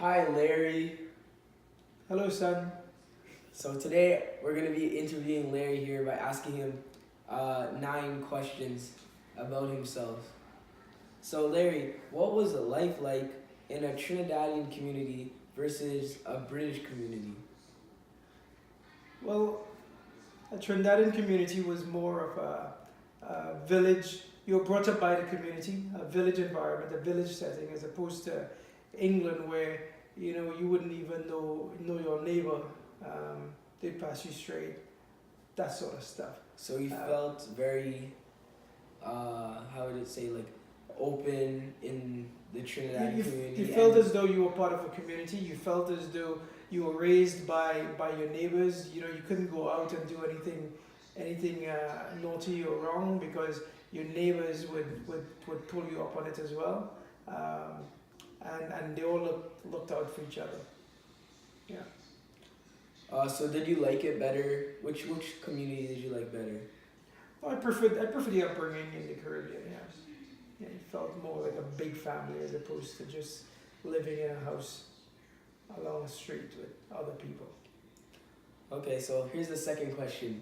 Hi, Larry. Hello, son. So today we're going to be interviewing Larry here by asking him 9 questions about himself. So, Larry, what was life like in a Trinidadian community versus a British community? Well, a Trinidadian community was more of a village. You were brought up by the community, a village environment, a village setting, as opposed to England, where you wouldn't even know your neighbor. They'd pass you straight, that sort of stuff. So you Uh, felt very, how would it say, like open in the you, Trinidadian you, you community, felt and as though you were part of a community. You felt as though you were raised by your neighbors. You couldn't go out and do anything naughty or wrong because your neighbors would pull you up on it as well. And they all looked out for each other. Yeah. so did you like it better? Which community did you like better? Well, I prefer the upbringing in the Caribbean. Yeah. Yeah, it felt more like a big family as opposed to just living in a house along the street with other people. Okay, so here's the second question.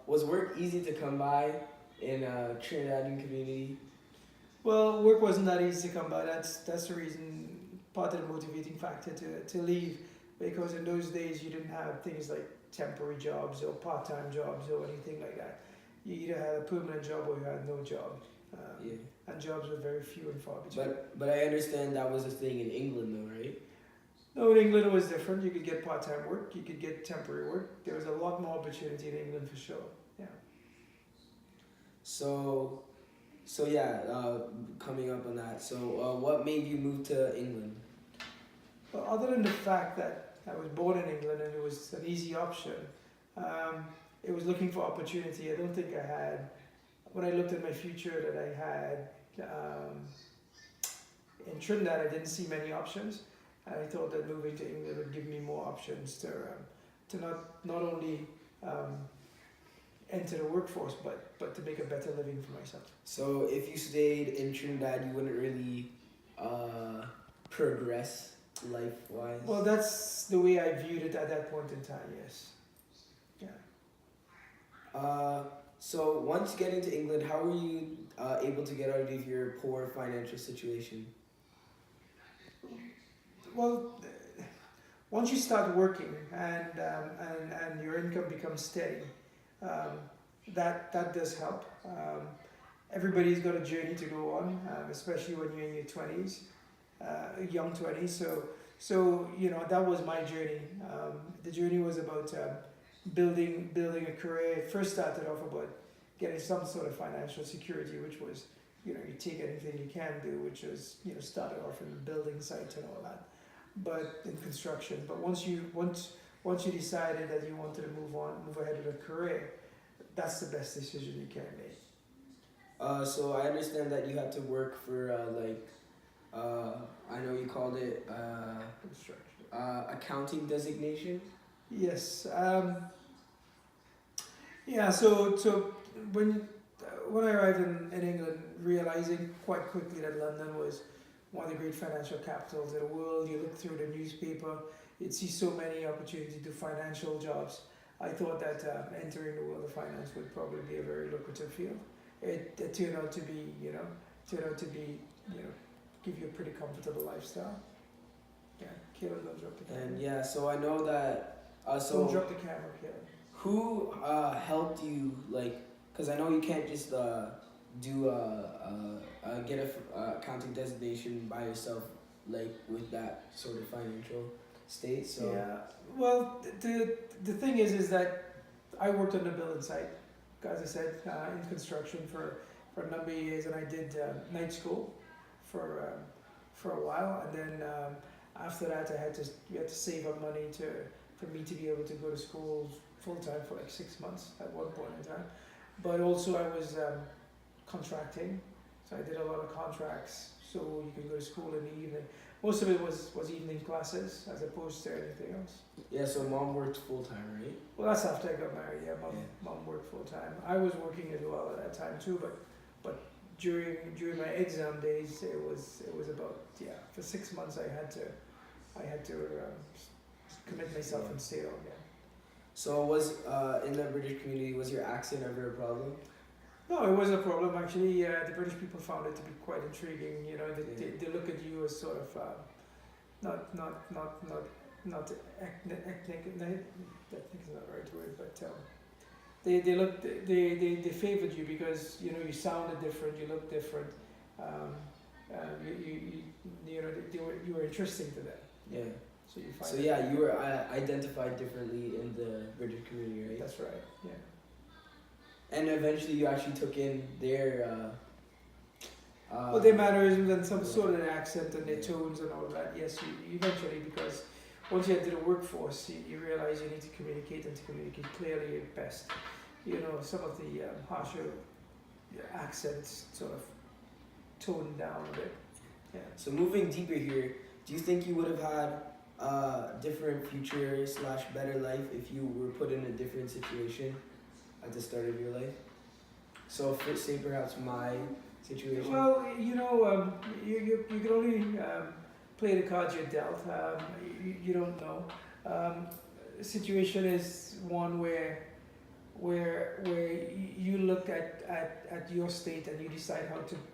Was work easy to come by in a Trinidadian community? Well, work wasn't that easy to come by. That's the reason, part of the motivating factor to leave, because in those days you didn't have things like temporary jobs or part-time jobs or anything like that. You either had a permanent job or you had no job, Yeah. and jobs were very few and far between. But I understand that was a thing in England though, right? No, in England it was different. You could get part-time work, you could get temporary work. There was a lot more opportunity in England for sure. Yeah. So so yeah, coming up on that. So what made you move to England? Well, other than the fact that I was born in England and it was an easy option, um, it was looking for opportunity. I don't think I had, when I looked at my future, that I had in Trinidad, I didn't see many options. And I thought that moving to England would give me more options to not only um, enter the workforce, but to make a better living for myself. So if you stayed in Trinidad, you wouldn't really progress life wise. Well, that's the way I viewed it at that point in time, yes. Yeah. So once getting to England, how were you able to get out of your poor financial situation? Well, once you start working and your income becomes steady, um, that does help. Everybody's got a journey to go on, especially when you're in your twenties, young twenties. So that was my journey. The journey was about building a career. It first started off about getting some sort of financial security, which was you take anything you can do, which was started off in the building site and all that, but in construction. But once you decided that you wanted to move ahead with a career, that's the best decision you can make. So I understand that you had to work for I know you called it Construction. accounting designation. Yes. Yeah. So when I arrived in England, realizing quite quickly that London was one of the great financial capitals in the world. You look through the newspaper, you'd see so many opportunities to do financial jobs. I thought that entering the world of finance would probably be a very lucrative field. It turned out to be, give you a pretty comfortable lifestyle. Yeah, Kaylin, don't drop the camera. And yeah, so I know that. Don't drop the camera, Kaylin. Who helped you, like, because I know you can't just do get a accounting designation by yourself, like with that sort of financial state. So Yeah. Well, the thing is that I worked on the building site, as I said, in construction for a number of years, and I did night school for a while, and then after that, we had to save up money for me to be able to go to school full time for like 6 months at one point in time. But also I was contracting, so I did a lot of contracts. So you could go to school in the evening. Most of it was evening classes as opposed to anything else. yeah, so mom worked full time, right? Well, that's after I got married. Yeah, mom worked full time. I was working as well at that time too, but during my exam days, it was about for 6 months I had to I had to commit myself and stay on. Yeah. So was in the British community, was your accent ever a problem? No, it wasn't a problem actually. The British people found it to be quite intriguing. You know, Yeah. they look at you as sort of not ethnic. I think is not the right word, but they favored you because you know you sounded different, you looked different. Um, you know you were interesting to them. Yeah. So you find So yeah, you were identified differently in the British community, right? That's right. Yeah. And eventually, you actually took in their. Well, their mannerisms and some yeah. sort of an accent and their tones and all that. Yes, you eventually, because once you enter the workforce, you realize you need to communicate and to communicate clearly at best. You know, some of the harsher accents sort of toned down a bit. Yeah. So moving deeper here, do you think you would have had a different future / better life if you were put in a different situation at the start of your life? So, for, say perhaps my situation. Well, you know, you can only play the cards you're dealt. You don't know. The situation is one where you look at your state and you decide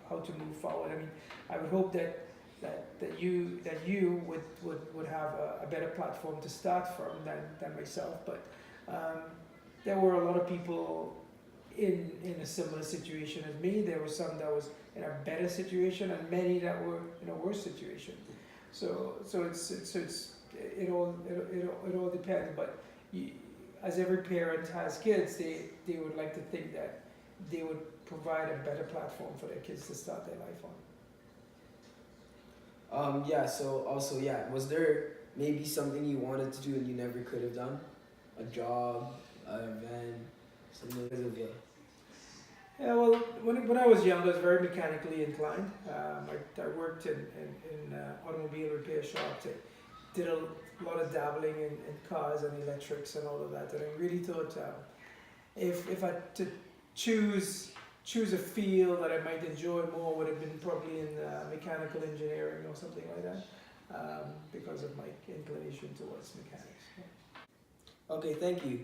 how to move forward. I mean, I would hope that you would have a better platform to start from than myself. But there were a lot of people in a similar situation as me. There were some that was in a better situation, and many that were in a worse situation. So it all depends. But as every parent has kids, they would like to think that they would provide a better platform for their kids to start their life on. Yeah. So also, yeah, was there maybe something you wanted to do and you never could have done? A job, an event, something because of Yeah, well, when I was young, I was very mechanically inclined. I worked in automobile repair shops. I did a lot of dabbling in cars and electrics and all of that. And I really thought if I had to choose a field that I might enjoy more, would have been probably in mechanical engineering or something like that, because of my inclination towards mechanics. Okay, thank you.